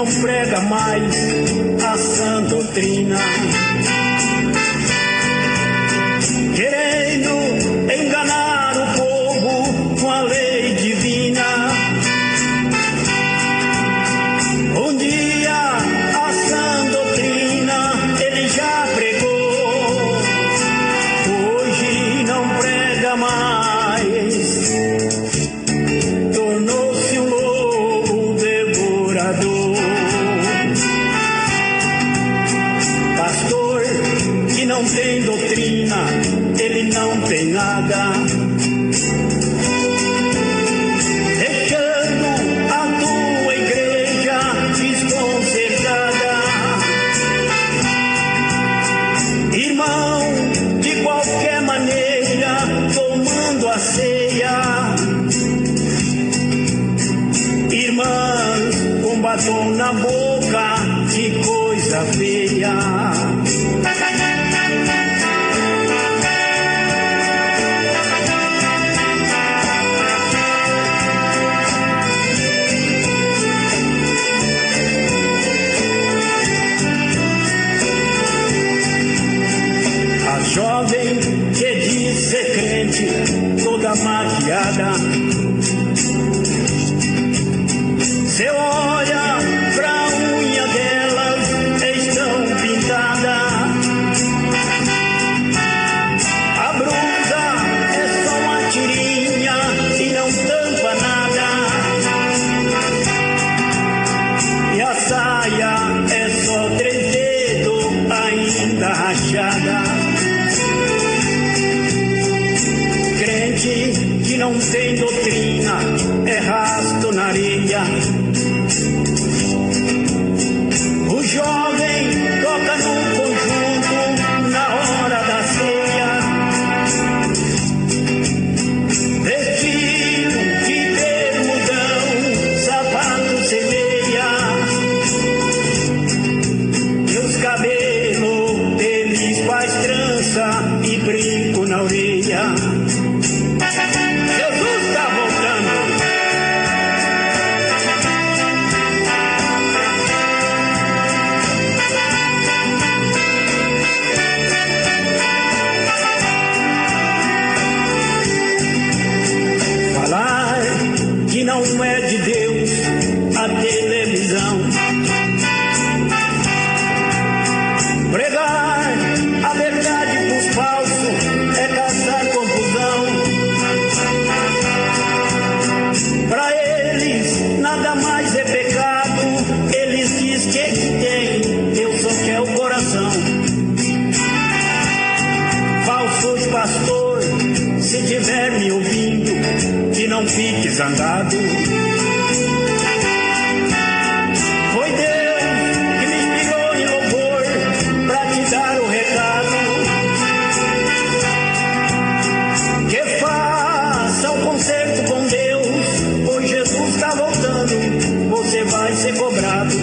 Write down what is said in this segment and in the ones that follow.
não prega mais a sã doutrina, querendo enganar o povo com a lei divina. Um dia a sã doutrina ele já pregou, hoje não prega mais, tornou-se um lobo devorador. Pastor que não tem doutrina, ele não tem nada, deixando a tua igreja desconcertada. Irmão, de qualquer maneira, tomando a ceia, irmãs, com batom na boca, que coisa feia. Jovem que diz ser crente, toda maquiada, cê olha pra unha delas, estão pintada. A blusa é só uma tirinha e não tampa nada, e a saia é só 3 dedos ainda rachada. Que não tem doutrina, é rasto na areia. O jovem toca no conjunto na hora da ceia, vestido de bermudão, sapato sem meia, e os cabelos eles faz trança e brinco na orelha. Jesus está voltando. Falar que não é de Deus a televisão, pregar a verdade pros falsos é caçar confusão. Pra eles nada mais é pecado, eles dizem que tem, Deus só quer o coração. Falsos pastor, se tiver me ouvindo, que não fique zangado. Foi Deus que me inspirou em louvor pra te dar o recado, que faça o concerto com Deus, pois Jesus está voltando, você vai ser cobrado.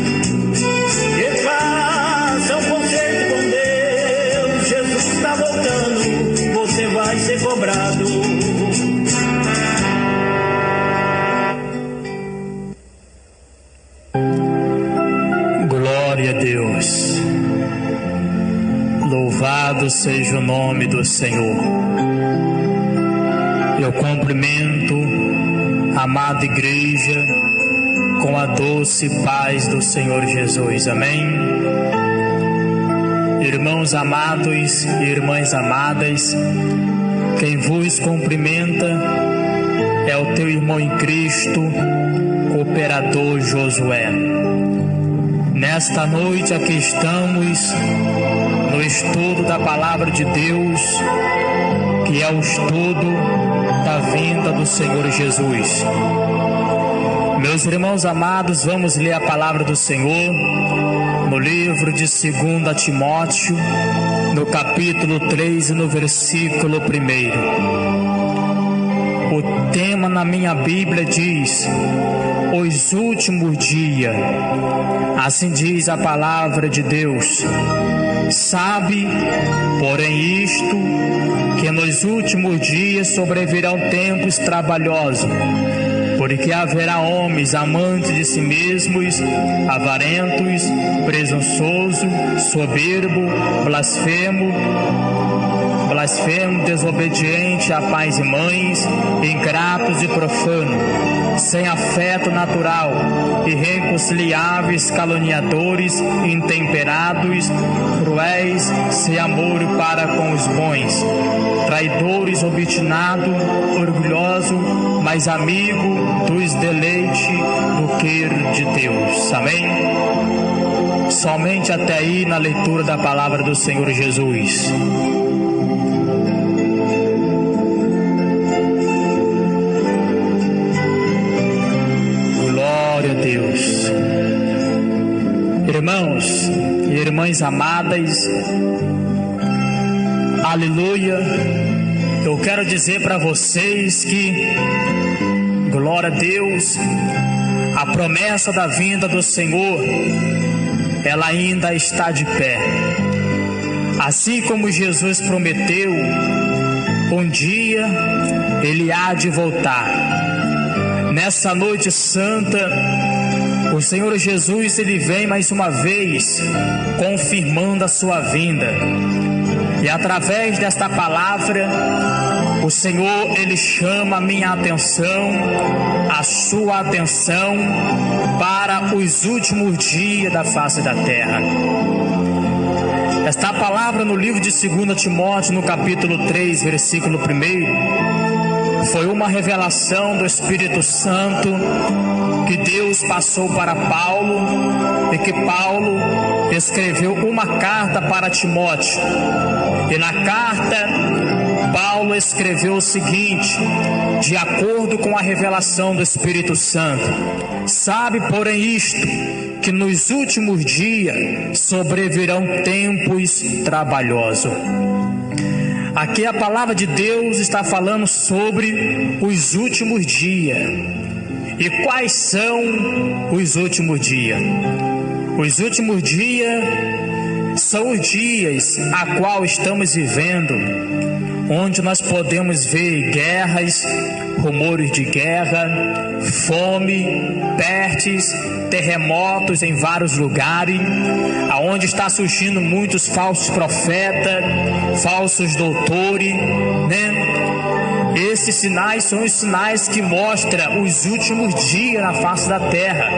Que faça o concerto com Deus, Jesus está voltando, você vai ser cobrado. Glória a Deus. Louvado seja o nome do Senhor. Eu cumprimento a amada igreja com a doce paz do Senhor Jesus. Amém? Irmãos amados e irmãs amadas, quem vos cumprimenta é o teu irmão em Cristo, cooperador Josué. Nesta noite aqui estamos no estudo da Palavra de Deus, que é o estudo da vinda do Senhor Jesus. Meus irmãos amados, vamos ler a Palavra do Senhor no livro de 2 Timóteo, no capítulo 3 e no versículo 1. O tema na minha Bíblia diz: os últimos dias. Assim diz a Palavra de Deus. Sabe, porém, isto, que nos últimos dias sobrevirão tempos trabalhosos, Porque haverá homens amantes de si mesmos, avarentos, presunçoso, soberbo, blasfemo, desobediente a pais e mães, ingratos e profanos, sem afeto natural, irreconciliáveis, caluniadores, intemperados, cruéis, sem amor para com os bons, traidores, obstinados, orgulhoso, mais amigo dos deleites do que de Deus. Amém? Somente até aí na leitura da palavra do Senhor Jesus. Glória a Deus. Irmãos e irmãs amadas, aleluia. Eu quero dizer para vocês que, glória a Deus, a promessa da vinda do Senhor, ela ainda está de pé. Assim como Jesus prometeu, um dia Ele há de voltar. Nessa noite santa, o Senhor Jesus, Ele vem mais uma vez confirmando a sua vinda. E através desta palavra, o Senhor, Ele chama a minha atenção, a sua atenção, para os últimos dias da face da terra. Esta palavra no livro de 2 Timóteo, no capítulo 3, versículo 1, foi uma revelação do Espírito Santo que Deus passou para Paulo, e que Paulo escreveu uma carta para Timóteo. E na carta, Paulo escreveu o seguinte, de acordo com a revelação do Espírito Santo: sabe, porém, isto, que nos últimos dias sobrevirão tempos trabalhosos. Aqui a palavra de Deus está falando sobre os últimos dias. E quais são os últimos dias? Os últimos dias são os dias a qual estamos vivendo, onde nós podemos ver guerras, rumores de guerra, fome, pestes, terremotos em vários lugares, aonde está surgindo muitos falsos profetas, falsos doutores, né? Esses sinais são os sinais que mostram os últimos dias na face da terra,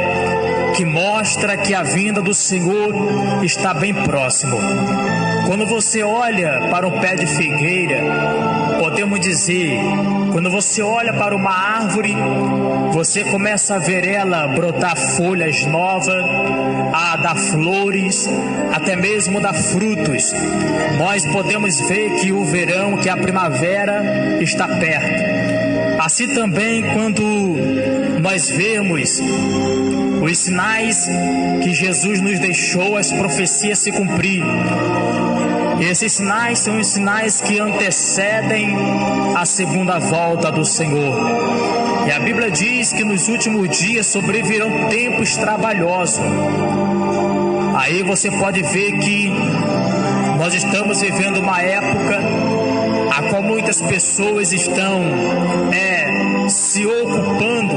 que mostra que a vinda do Senhor está bem próximo. Quando você olha para um pé de figueira, podemos dizer, quando você olha para uma árvore, você começa a ver ela brotar folhas novas, a dar flores, até mesmo dar frutos. Nós podemos ver que o verão, que a primavera está perto. Assim também, quando nós vemos os sinais que Jesus nos deixou, as profecias se cumprir. Esses sinais são os sinais que antecedem a segunda volta do Senhor. E a Bíblia diz que nos últimos dias sobrevirão tempos trabalhosos. Aí você pode ver que nós estamos vivendo uma época a qual muitas pessoas estão se ocupando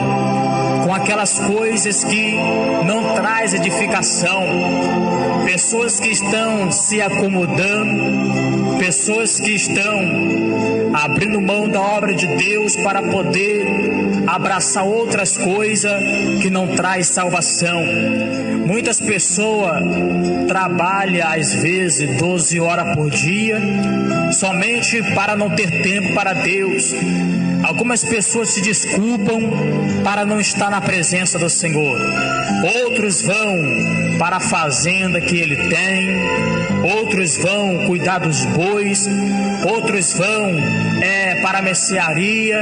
com aquelas coisas que não trazem edificação. Pessoas que estão se acomodando, pessoas que estão abrindo mão da obra de Deus para poder abraçar outras coisas que não traz salvação. Muitas pessoas trabalham às vezes 12 horas por dia somente para não ter tempo para Deus. Algumas pessoas se desculpam para não estar na presença do Senhor. Outros vão para a fazenda que ele tem, outros vão cuidar dos bois, outros vão para a mercearia,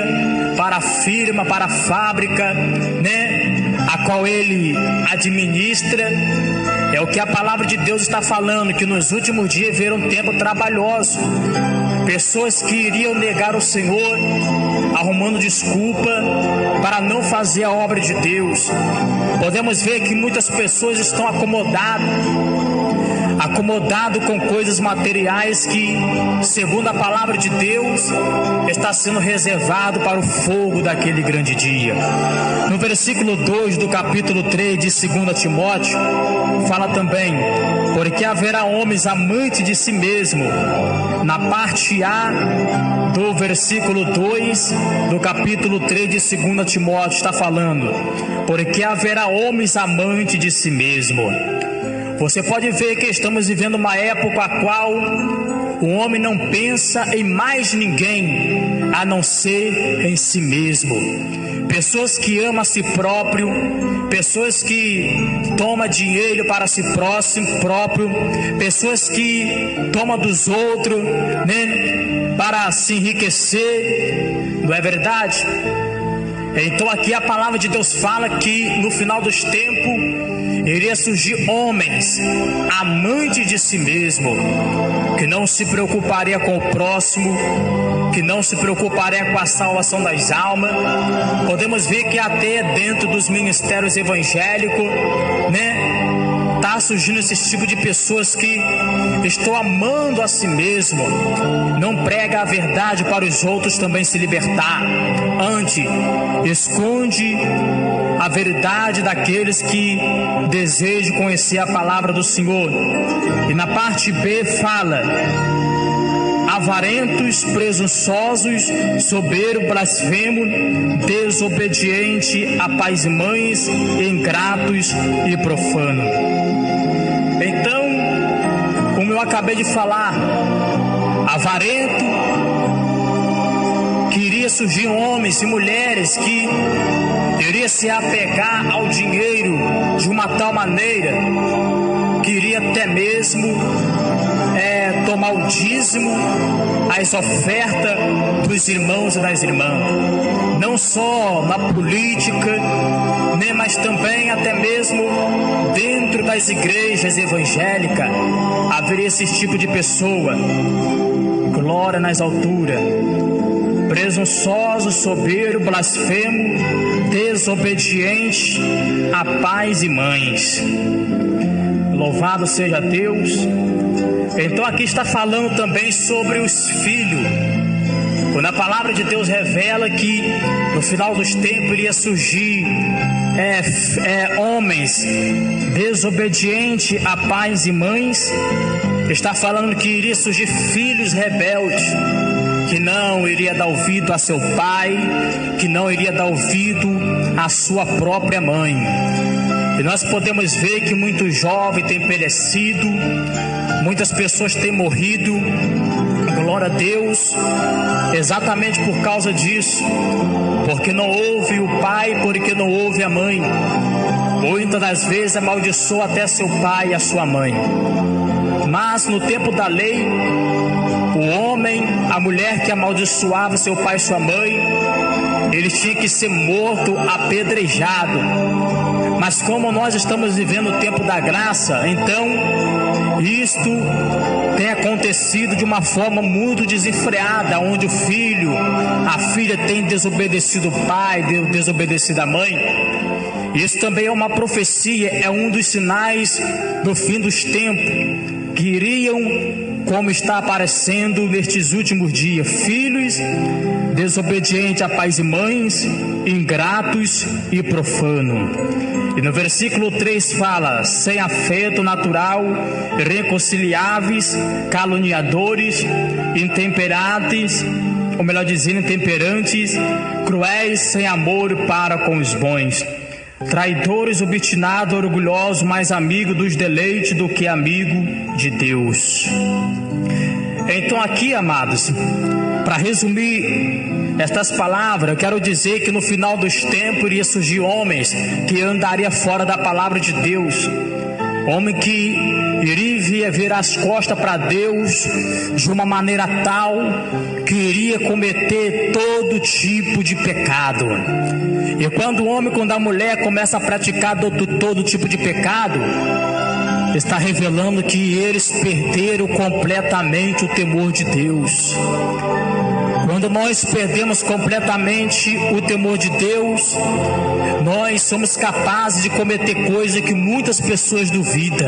para a firma, para a fábrica, né, a qual ele administra. É o que a palavra de Deus está falando, que nos últimos dias virá um tempo trabalhoso. Pessoas que iriam negar o Senhor, arrumando desculpa para não fazer a obra de Deus. Podemos ver que muitas pessoas estão acomodadas, acomodado com coisas materiais que, segundo a palavra de Deus, está sendo reservado para o fogo daquele grande dia. No versículo 2 do capítulo 3 de 2 Timóteo, fala também: porque haverá homens amantes de si mesmo. Na parte A do versículo 2 do capítulo 3 de 2 Timóteo está falando: porque haverá homens amantes de si mesmo. Você pode ver que estamos vivendo uma época a qual o homem não pensa em mais ninguém a não ser em si mesmo. Pessoas que amam a si próprio, pessoas que tomam dinheiro para si próprio, pessoas que tomam dos outros, né, para se enriquecer. Não é verdade? Então aqui a palavra de Deus fala que no final dos tempos iria surgir homens amantes de si mesmo, que não se preocuparia com o próximo, que não se preocuparia com a salvação das almas. Podemos ver que até dentro dos ministérios evangélicos, né, está surgindo esse tipo de pessoas que estão amando a si mesmo, não prega a verdade para os outros também se libertar, antes esconde a verdade daqueles que desejam conhecer a palavra do Senhor. E na parte B fala: avarentos, presunçosos, soberbo, blasfemo, desobediente a pais e mães, ingratos e profano. Então, como eu acabei de falar, avarento, que iria surgir homens e mulheres que iria se apegar ao dinheiro de uma tal maneira que iria até mesmo tomar o dízimo, as ofertas dos irmãos e das irmãs, não só na política, né, mas também até mesmo dentro das igrejas evangélicas haveria esse tipo de pessoa. Glória nas alturas. Presunçoso, soberbo, blasfemo, desobediente a pais e mães. Louvado seja Deus. Então aqui está falando também sobre os filhos. Quando a palavra de Deus revela que no final dos tempos iria surgir homens desobedientes a pais e mães, está falando que iria surgir filhos rebeldes, que não iria dar ouvido a seu pai, que não iria dar ouvido à sua própria mãe. E nós podemos ver que muitos jovens têm perecido, muitas pessoas têm morrido, glória a Deus, exatamente por causa disso, porque não ouve o pai, porque não ouve a mãe. Muitas das vezes amaldiçoa até seu pai e a sua mãe. Mas no tempo da lei, o homem, a mulher que amaldiçoava seu pai e sua mãe, ele tinha que ser morto, apedrejado. Mas como nós estamos vivendo o tempo da graça, então isto tem acontecido de uma forma muito desenfreada, onde o filho, a filha tem desobedecido o pai, desobedecido a mãe. Isso também é uma profecia, é um dos sinais do fim dos tempos, que iriam, como está aparecendo nestes últimos dias, filhos desobedientes a pais e mães, ingratos e profanos. E no versículo 3 fala: sem afeto natural, irreconciliáveis, caluniadores, intemperantes, ou melhor dizendo, intemperantes, cruéis, sem amor para com os bons, traidores, obstinados, orgulhosos, mais amigo dos deleites do que amigo de Deus. Então aqui, amados, para resumir estas palavras, eu quero dizer que no final dos tempos iria surgir homens que andariam fora da palavra de Deus, homem que iria virar as costas para Deus de uma maneira tal que iria cometer todo tipo de pecado. E quando a mulher começa a praticar todo tipo de pecado, está revelando que eles perderam completamente o temor de Deus. Quando nós perdemos completamente o temor de Deus, nós somos capazes de cometer coisas que muitas pessoas duvidam.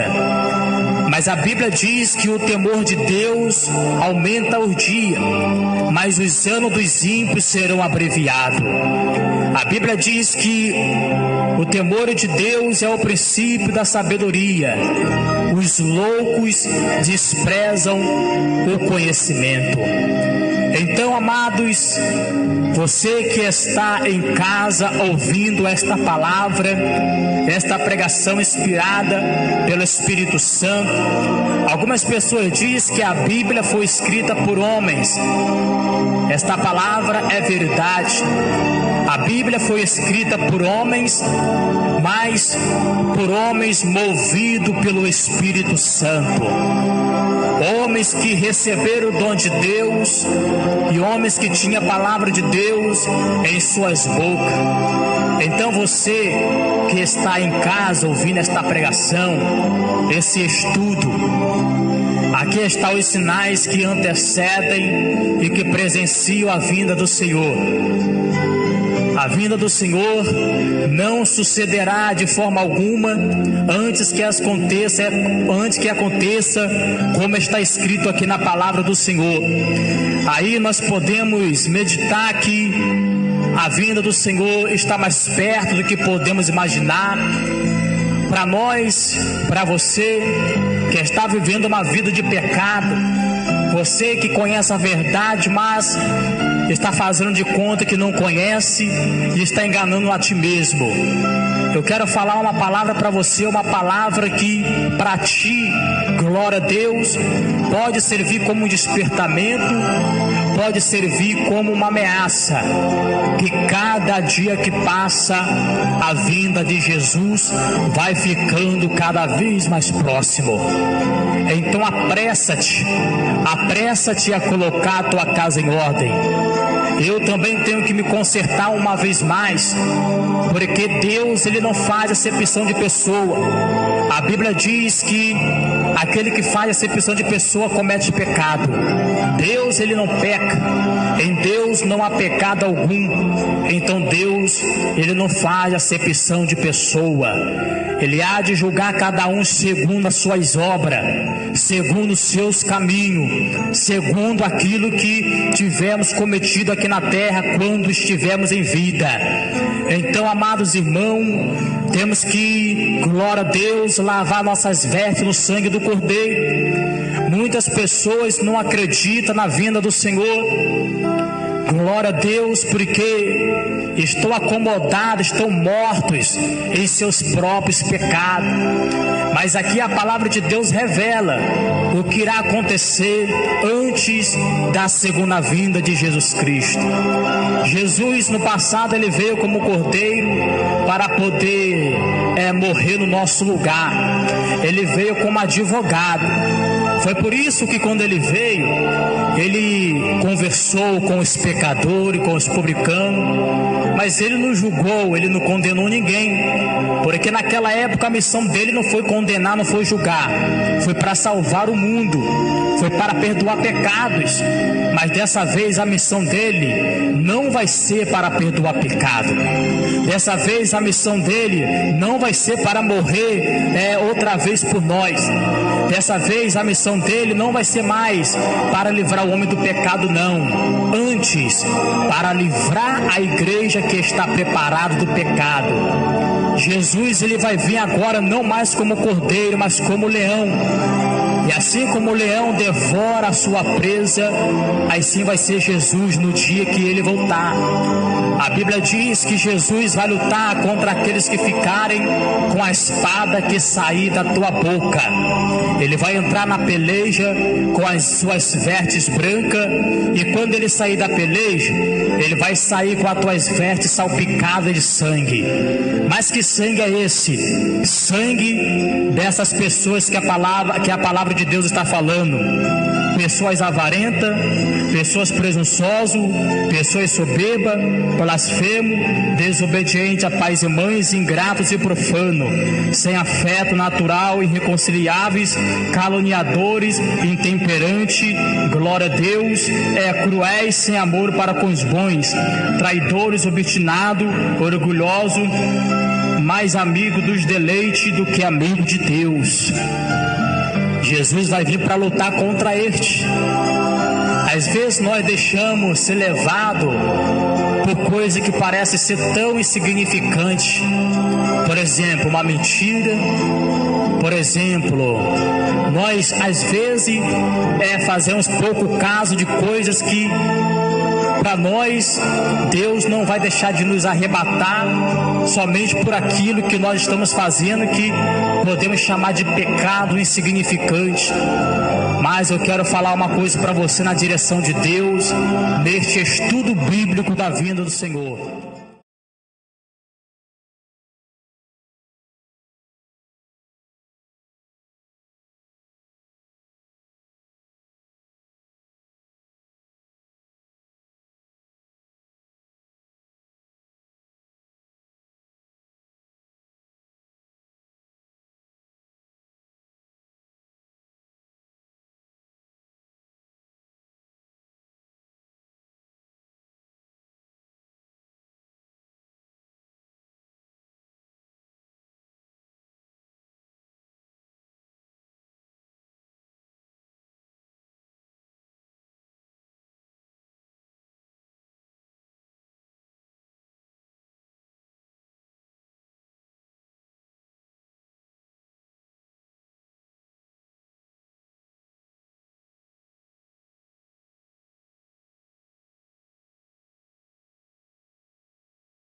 Mas a Bíblia diz que o temor de Deus aumenta o dia, mas os anos dos ímpios serão abreviados. A Bíblia diz que o temor de Deus é o princípio da sabedoria. Os loucos desprezam o conhecimento. Então, amados, você que está em casa ouvindo esta palavra, esta pregação inspirada pelo Espírito Santo, algumas pessoas dizem que a Bíblia foi escrita por homens. Esta palavra é verdade. A Bíblia foi escrita por homens, mas por homens movidos pelo Espírito Santo. Homens que receberam o dom de Deus e homens que tinham a palavra de Deus em suas bocas. Então você que está em casa ouvindo esta pregação, esse estudo, aqui estão os sinais que antecedem e que presenciam a vinda do Senhor. A vinda do Senhor não sucederá de forma alguma antes que aconteça como está escrito aqui na palavra do Senhor. Aí nós podemos meditar que a vinda do Senhor está mais perto do que podemos imaginar. Para nós, para você que está vivendo uma vida de pecado, você que conhece a verdade, mas está fazendo de conta que não conhece e está enganando a ti mesmo. Eu quero falar uma palavra para você, uma palavra que para ti, glória a Deus, pode servir como um despertamento, pode servir como uma ameaça, que cada dia que passa a vinda de Jesus vai ficando cada vez mais próximo. Então apressa-te a colocar a tua casa em ordem. Eu também tenho que me consertar uma vez mais, porque Deus, Ele não faz acepção de pessoa. A Bíblia diz que aquele que faz acepção de pessoa comete pecado. Deus, Ele não peca. Em Deus não há pecado algum. Então Deus, Ele não faz acepção de pessoa. Ele há de julgar cada um segundo as suas obras, segundo os seus caminhos, segundo aquilo que tivemos cometido aqui na terra quando estivemos em vida. Então, amados irmãos, temos que, glória a Deus, lavar nossas vestes no sangue do Cordeiro. Muitas pessoas não acreditam na vinda do Senhor. Glória a Deus, porque estão acomodados, estão mortos em seus próprios pecados. Mas aqui a palavra de Deus revela o que irá acontecer antes da segunda vinda de Jesus Cristo. Jesus no passado ele veio como cordeiro para poder morrer no nosso lugar. Ele veio como advogado. Foi por isso que quando ele veio, ele conversou com os pecadores, com os publicanos, mas ele não julgou, ele não condenou ninguém, porque naquela época a missão dele não foi condenar, não foi julgar, foi para salvar o mundo, foi para perdoar pecados. Mas dessa vez a missão dele não vai ser para perdoar pecado. Dessa vez a missão dele não vai ser para morrer outra vez por nós. Dessa vez a missão dele não vai ser mais para livrar o homem do pecado, não. Antes, para livrar a igreja que está preparada do pecado. Jesus ele vai vir agora não mais como cordeiro, mas como leão. E assim como o leão devora a sua presa, assim vai ser Jesus no dia que ele voltar. A Bíblia diz que Jesus vai lutar contra aqueles que ficarem com a espada que sair da tua boca. Ele vai entrar na peleja com as suas vestes brancas, e quando ele sair da peleja, ele vai sair com as tuas vestes salpicadas de sangue. Mas que sangue é esse? Sangue dessas pessoas que a palavra de Deus está falando. Pessoas avarentas, pessoas presunçosas, pessoas soberbas, blasfemos, desobedientes a pais e mães, ingratos e profanos, sem afeto natural, irreconciliáveis, caluniadores, intemperantes, glória a Deus, cruéis, sem amor para com os bons, traidores, obstinados, orgulhosos, mais amigo dos deleites do que amigo de Deus. Jesus vai vir para lutar contra este. Às vezes nós deixamos ser levado por coisa que parece ser tão insignificante. Por exemplo, uma mentira. Por exemplo, nós às vezes fazemos pouco caso de coisas que para nós Deus não vai deixar de nos arrebatar somente por aquilo que nós estamos fazendo, que podemos chamar de pecado insignificante. Mas eu quero falar uma coisa para você na direção de Deus, neste estudo bíblico da vinda do Senhor.